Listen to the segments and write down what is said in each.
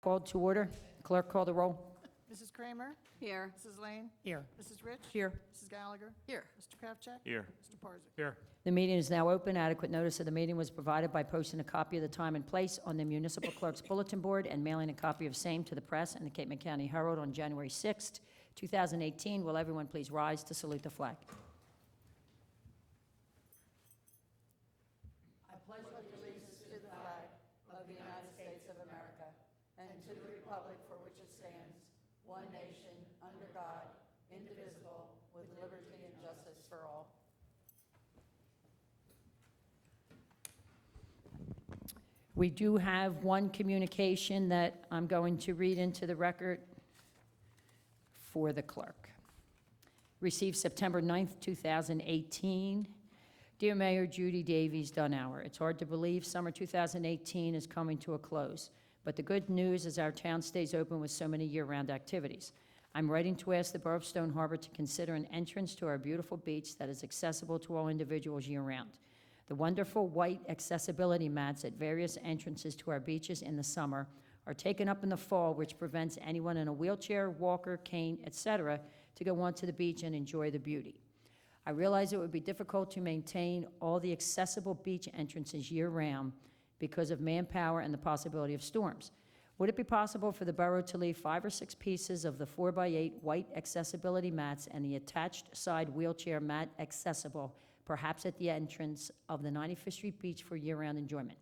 Called to order. Clerk, call the roll. Mrs. Kramer? Here. Mrs. Lane? Here. Mrs. Rich? Here. Mrs. Gallagher? Here. Mr. Krafcheck? Here. Mr. Parzak? Here. The meeting is now open. Adequate notice of the meeting was provided by posting a copy of the time and place on the municipal clerk's bulletin board and mailing a copy of same to the press and the Cape May County Herald on January 6th, 2018. Will everyone please rise to salute the flag? I pledge allegiance to the flag of the United States of America and to the republic for which it stands, one nation, under God, indivisible, with liberty and justice for all. We do have one communication that I'm going to read into the record for the clerk. Received September 9th, 2018. Dear Mayor Judy Davies Dunauer, it's hard to believe summer 2018 is coming to a close, but the good news is our town stays open with so many year-round activities. I'm writing to ask the Borough of Stone Harbor to consider an entrance to our beautiful beach that is accessible to all individuals year-round. The wonderful white accessibility mats at various entrances to our beaches in the summer are taken up in the fall, which prevents anyone in a wheelchair, walker, cane, etc., to go onto the beach and enjoy the beauty. I realize it would be difficult to maintain all the accessible beach entrances year-round because of manpower and the possibility of storms. Would it be possible for the borough to leave 5 or 6 pieces of the 4x8 white accessibility mats and the attached side wheelchair mat accessible, perhaps at the entrance of the 95th Street Beach for year-round enjoyment?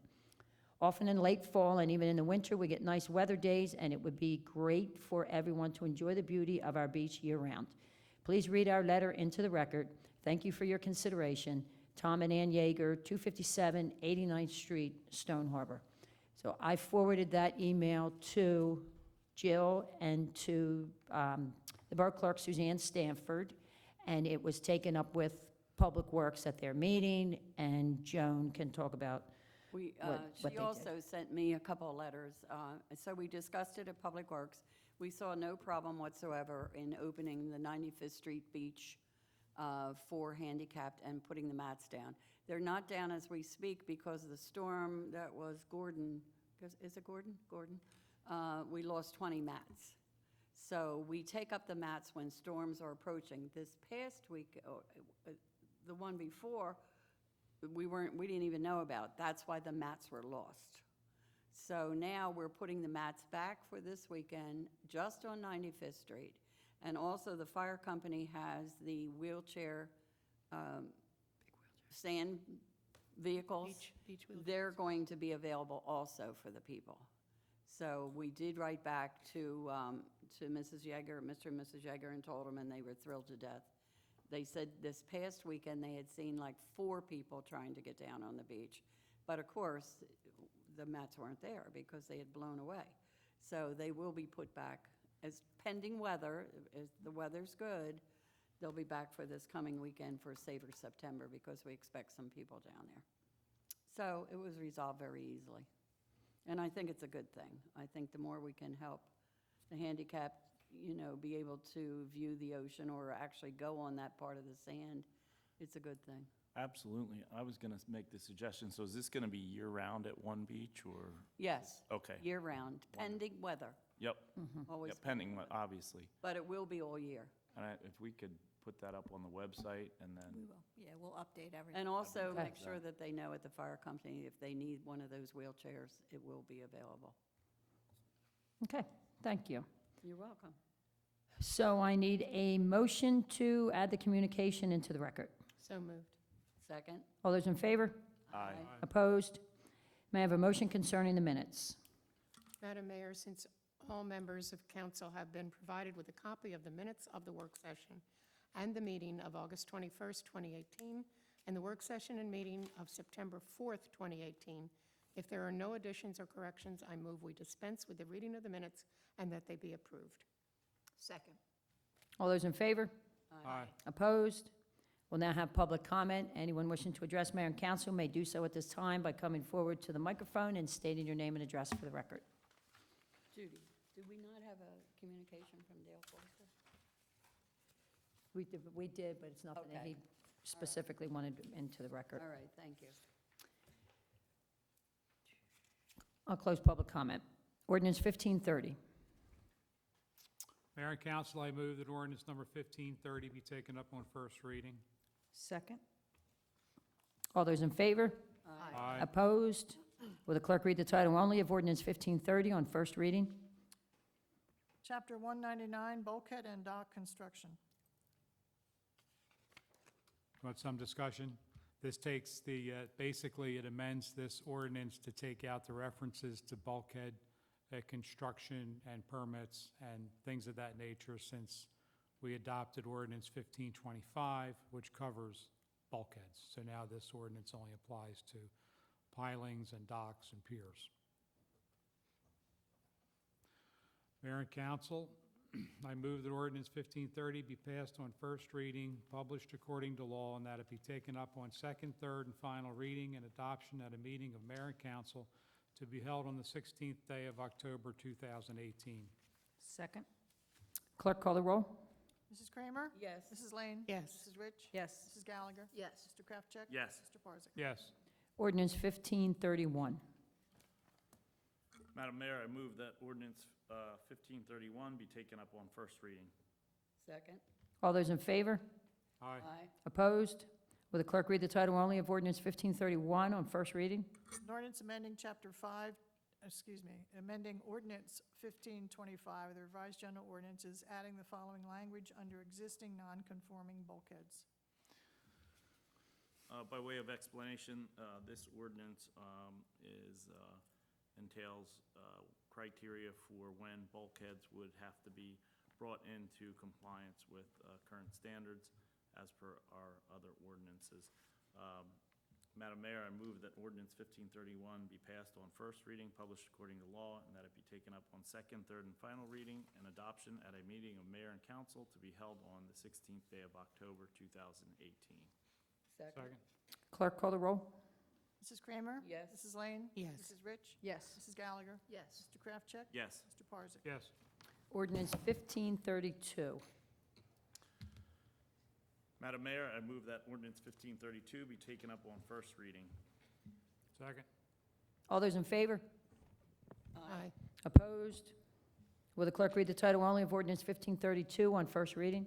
Often in late fall and even in the winter, we get nice weather days, and it would be great for everyone to enjoy the beauty of our beach year-round. Please read our letter into the record. Thank you for your consideration. Tom and Ann Yeager, 257 89th Street, Stone Harbor. So I forwarded that email to Jill and to the Borough Clerk, Suzanne Stanford, and it was taken up with Public Works at their meeting, and Joan can talk about what they She did. also sent me a couple of letters. So we discussed it at Public Works. We saw no problem whatsoever in opening the 95th Street Beach for handicapped and putting the mats down. They're not down as we speak because of the storm that was Gordon. Is it Gordon? Gordon. We lost 20 mats. So we take up the mats when storms are approaching. This past week, the one before, we didn't even know about. That's why the mats were lost. So now we're putting the mats back for this weekend, just on 95th Street. And also the fire company has the wheelchair, sand vehicles. Beach wheelchairs. They're going to be available also for the people. So we did write back to Mrs. Yeager, Mr. and Mrs. Yeager, and told them, and they were thrilled to death. They said this past weekend they had seen like 4 people trying to get down on the beach. But of course, the mats weren't there because they had blown away. So they will be put back as pending weather. If the weather's good, they'll be back for this coming weekend for Saver September because we expect some people down there. So it was resolved very easily. And I think it's a good thing. I think the more we can help the handicapped, be able to view the ocean or actually go on that part of the sand, it's a good thing. Absolutely. I was going to make the suggestion, so is this going to be year-round at one beach, or? Yes. Okay. Year-round, pending weather. Yep, Always yep, pending, obviously. But it will be all year. And if we could put that up on the website, and then, We will. Yeah, we'll update everything. And also Okay. make sure that they know at the fire company, if they need one of those wheelchairs, it will be available. Okay, thank you. You're welcome. So I need a motion to add the communication into the record. So moved. Second? All those in favor? aye. Opposed? May I have a motion concerning the minutes? Madam Mayor, since all members of council have been provided with a copy of the minutes of the work session and the meeting of August 21st, 2018, and the work session and meeting of September 4th, 2018, if there are no additions or corrections, I move we dispense with the reading of the minutes and that they be approved. Second. All those in favor? Aye. Opposed? We'll now have public comment. Anyone wishing to address mayor and council may do so at this time by coming forward to the microphone and stating your name and address for the record. Judy, did we not have a communication from Dale Forster? We did, but it's nothing that Okay. he specifically wanted into the record. All right, thank you. I'll close public comment. Ordinance 1530. Mayor and council, I move that ordinance number 1530 be taken up on first reading. Second. All those in favor? Aye. Opposed? Will the clerk read the title only of Ordinance 1530 on first reading? Chapter 199, bulkhead and dock construction. Want some discussion? This takes the, basically, it amends this ordinance to take out the references to bulkhead construction and permits and things of that nature, since we adopted ordinance 1525, which covers bulkheads. So now this ordinance only applies to pilings and docks and piers. Mayor and council, I move that ordinance 1530 be passed on first reading, published according to law, and that it be taken up on second, third, and final reading and adoption at a meeting of mayor and council to be held on the 16th day of October 2018. Second. Clerk, call the roll. Mrs. Kramer? Yes. Mrs. Lane? Yes. Mrs. Rich? Yes. Mrs. Gallagher? Yes. Mr. Kraftcheck? Yes. Mr. Parzak? Yes. Ordinance 1531. Madam Mayor, I move that ordinance 1531 be taken up on first reading. Second. All those in favor? Aye. Opposed? Will the clerk read the title only of Ordinance 1531 on first reading? An ordinance amending Chapter 5, amending Ordinance 1525 of the revised general ordinances, adding the following language under existing non-conforming bulkheads. By way of explanation, this ordinance entails criteria for when bulkheads would have to be brought into compliance with current standards as per our other ordinances. Madam Mayor, I move that ordinance 1531 be passed on first reading, published according to law, and that it be taken up on second, third, and final reading and adoption at a meeting of mayor and council to be held on the 16th day of October 2018. Second. Clerk, call the roll. Mrs. Kramer? Yes. Mrs. Lane? Yes. Mrs. Rich? Yes. Mrs. Gallagher? Yes. Mr. Kraftcheck? Yes. Mr. Parzak? Yes. Ordinance 1532. Madam Mayor, I move that ordinance 1532 be taken up on first reading. Second. All those in favor? Aye. Opposed? Will the clerk read the title only of Ordinance 1532 on first reading?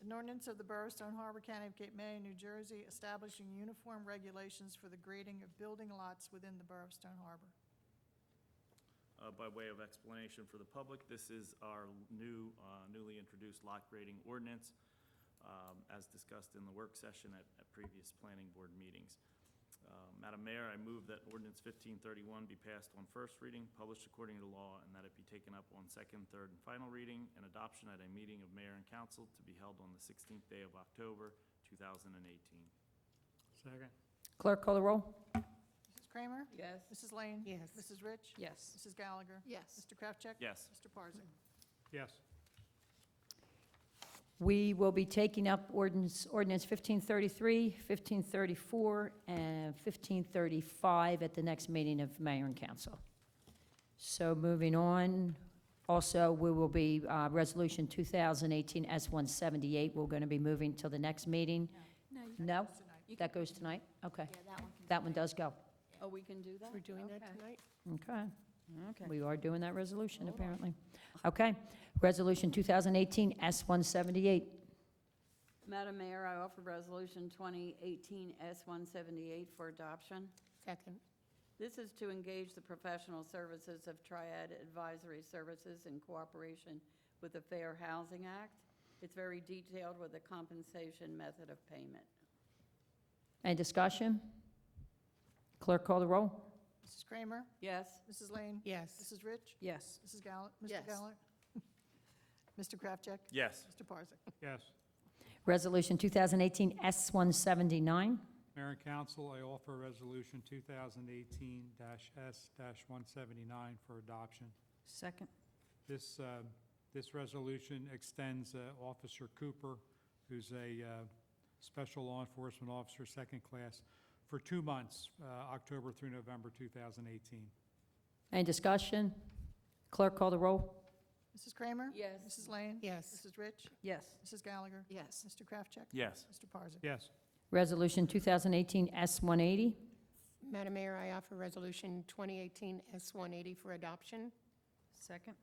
An ordinance of the Borough of Stone Harbor, County of Cape May, New Jersey, establishing uniform regulations for the grading of building lots within the Borough of Stone Harbor. By way of explanation for the public, this is our newly introduced lot grading ordinance, as discussed in the work session at previous planning board meetings. Madam Mayor, I move that ordinance 1531 be passed on first reading, published according to law, and that it be taken up on second, third, and final reading and adoption at a meeting of mayor and council to be held on the 16th day of October 2018. Second. Clerk, call the roll. Mrs. Kramer? Yes. Mrs. Lane? Yes. Mrs. Rich? Yes. Mrs. Gallagher? Yes. Mr. Kraftcheck? Yes. Mr. Parzak? Yes. We will be taking up ordinance 1533, 1534, and 1535 at the next meeting of mayor and council. So moving on, also, we will be, Resolution 2018 S-178, we're going to be moving till the next meeting. No? That goes tonight? Okay. That one does go. Oh, we can do that? We're doing that Okay. tonight? Okay. Okay. We are doing that resolution, apparently. Okay. Resolution 2018 S-178. Madam Mayor, I offer Resolution 2018 S-178 for adoption. Second. This is to engage the professional services of Triad Advisory Services in cooperation with the Fair Housing Act. It's very detailed with a compensation method of payment. Any discussion? Clerk, call the roll. Mrs. Kramer? Yes. Mrs. Lane? Yes. Mrs. Rich? Yes. Mrs. Gallagher? Yes. Mr. Gallagher? Mr. Kraftcheck? Yes. Mr. Parzak? Yes. Resolution 2018 S-179. Mayor and council, I offer resolution 2018-S-179 for adoption. Second. This resolution extends Officer Cooper, who's a special law enforcement officer, second class, for 2 months, October through November 2018. Any discussion? Clerk, call the roll. Mrs. Kramer? Yes. Mrs. Lane? Yes. Mrs. Rich? Yes. Mrs. Gallagher? Yes. Mr. Kraftcheck? Yes. Mr. Parzak? Yes. Resolution 2018 S-180. Madam Mayor, I offer Resolution 2018 S-180 for adoption. Second?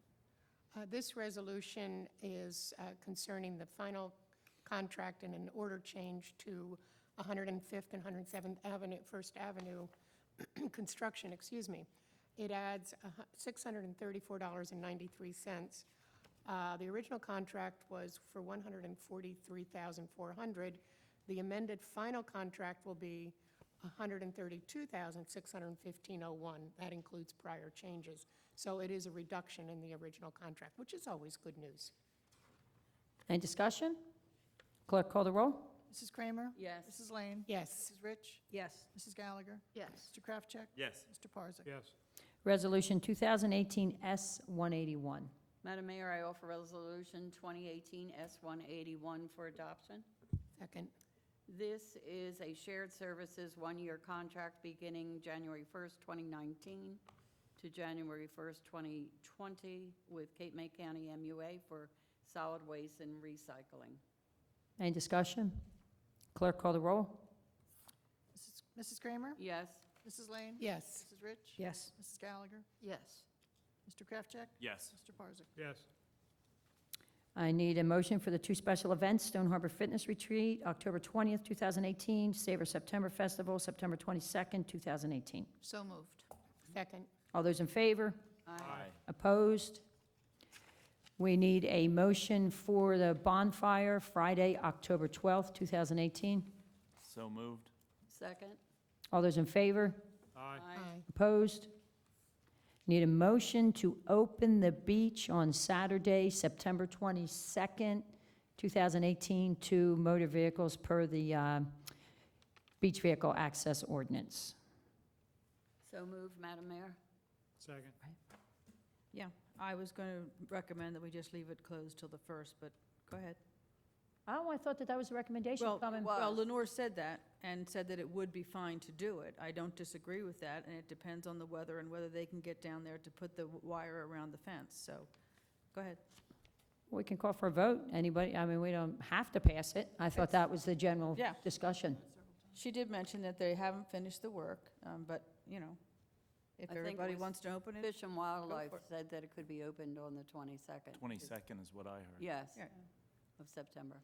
This resolution is concerning the final contract and an order change to 105th and 107th Avenue, First Avenue construction, excuse me. It adds $634.93. The original contract was for $143,400. The amended final contract will be $132,615.01. That includes prior changes. So it is a reduction in the original contract, which is always good news. Any discussion? Clerk, call the roll. Mrs. Kramer? Yes. Mrs. Lane? Yes. Mrs. Rich? Yes. Mrs. Gallagher? Yes. Mr. Kraftcheck? Yes. Mr. Parzak? Yes. Resolution 2018 S-181. Madam Mayor, I offer Resolution 2018 S-181 for adoption. Second. This is a shared services one-year contract beginning January 1st, 2019 to January 1st, 2020 with Cape May County MUA for solid waste and recycling. Any discussion? Clerk, call the roll. Mrs. Kramer? Yes. Mrs. Lane? Yes. Mrs. Rich? Yes. Mrs. Gallagher? Yes. Mr. Kraftcheck? Yes. Mr. Parzak? Yes. I need a motion for the two special events, Stone Harbor Fitness Retreat, October 20th, 2018, Savor September Festival, September 22nd, 2018. So moved. Second. All those in favor? Aye. Opposed? We need a motion for the bonfire, Friday, October 12th, 2018. So moved. Second? All those in favor? Aye. Aye. Opposed? Need a motion to open the beach on Saturday, September 22nd, 2018, to motor vehicles per the Beach Vehicle Access Ordinance. So moved, Madam Mayor. Second. Yeah, I was going to recommend that we just leave it closed till the 1st, but go ahead. Oh, I thought that that was a recommendation coming. well- Lenore said that, and said that it would be fine to do it. I don't disagree with that, and it depends on the weather and whether they can get down there to put the wire around the fence, so, go ahead. We can call for a vote. Anybody, I mean, we don't have to pass it. I thought that was the general Yeah. discussion. She did mention that they haven't finished the work, but, you know, if I think it everybody was wants to open it. Fish and Wildlife for it. said that it could be opened on the 22nd. 22nd is what I heard. Yes, Yeah. of September.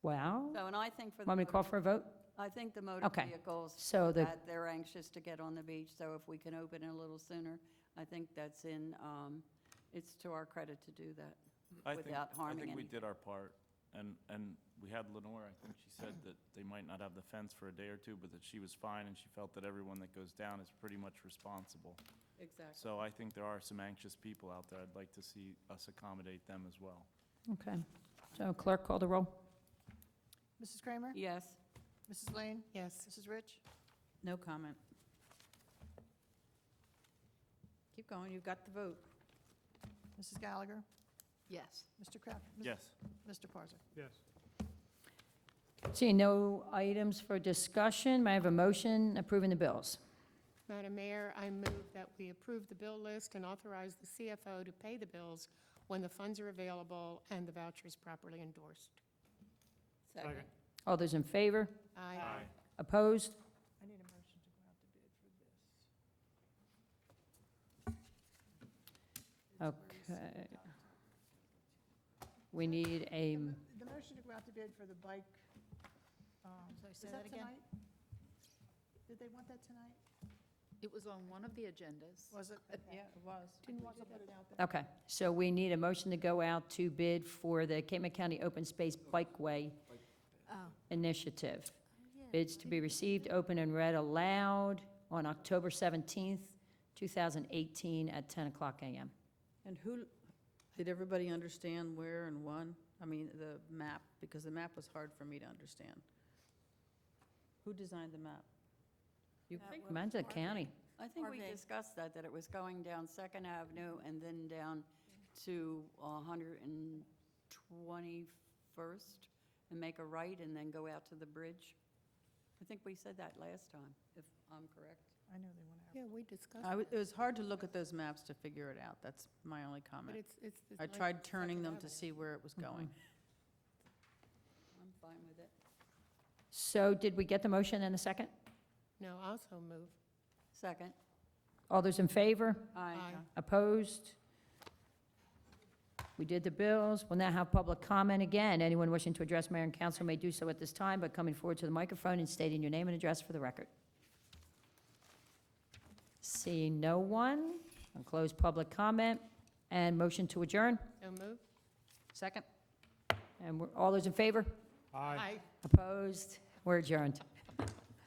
Well, So, and I think for the. want me to call for a vote? I think the motor Okay. vehicles, So the, that they're anxious to get on the beach, so if we can open it a little sooner, I think that's it's to our credit to do that without I harming think we anything. did our part, and we had Lenore, I think she said that they might not have the fence for a day or two, but that she was fine, and she felt that everyone that goes down is pretty much responsible. Exactly. So I think there are some anxious people out there. I'd like to see us accommodate them as well. okay. So clerk, call the roll. Mrs. Kramer? Yes. Mrs. Lane? Yes. Mrs. Rich? No comment. Keep going, you've got the vote. Mrs. Gallagher? Yes. Mr. Kraft? Yes. Mr. Parzak? Yes. Seeing no items for discussion, may I have a motion approving the bills? Madam Mayor, I move that we approve the bill list and authorize the CFO to pay the bills when the funds are available and the vouchers properly endorsed. Second. All those in favor? Aye. Opposed? I need a motion to go out to bid for this. Okay. We need a, The motion to go out to bid for the bike, is say that that again? tonight? Did they want that tonight? It was on one of the agendas. Was it? Yeah, it was. Didn't want to put it out there? okay, so we need a motion to go out to bid for the Cape May County Open Space Bikeway Oh. Initiative. Bids to be received, open and read aloud on October 17th, 2018 at 10 o'clock a.m. And did everybody understand where and when? I mean, the map, because the map was hard for me to understand. Who designed the map? You, Imagine the county. I think we discussed that it was going down Second Avenue and then down to 121st and make a right and then go out to the bridge. I think we said that last time, if I'm correct. I know they want to have. Yeah, we discussed it was hard to look at those maps to figure it out. That's my only but comment. it's the I length tried of turning them Second to see where it was going. I'm fine with it. So did we get the motion and a second? Avenue. No, also move. Second. All those in favor? Aye. Opposed? We did the bills. We'll now have public comment again. Anyone wishing to address mayor and council may do so at this time by coming forward to the microphone and stating your name and address for the record. Seeing no one, I'll close public comment and motion to adjourn. So moved. Second? And all those in favor? Aye. Opposed? We're adjourned.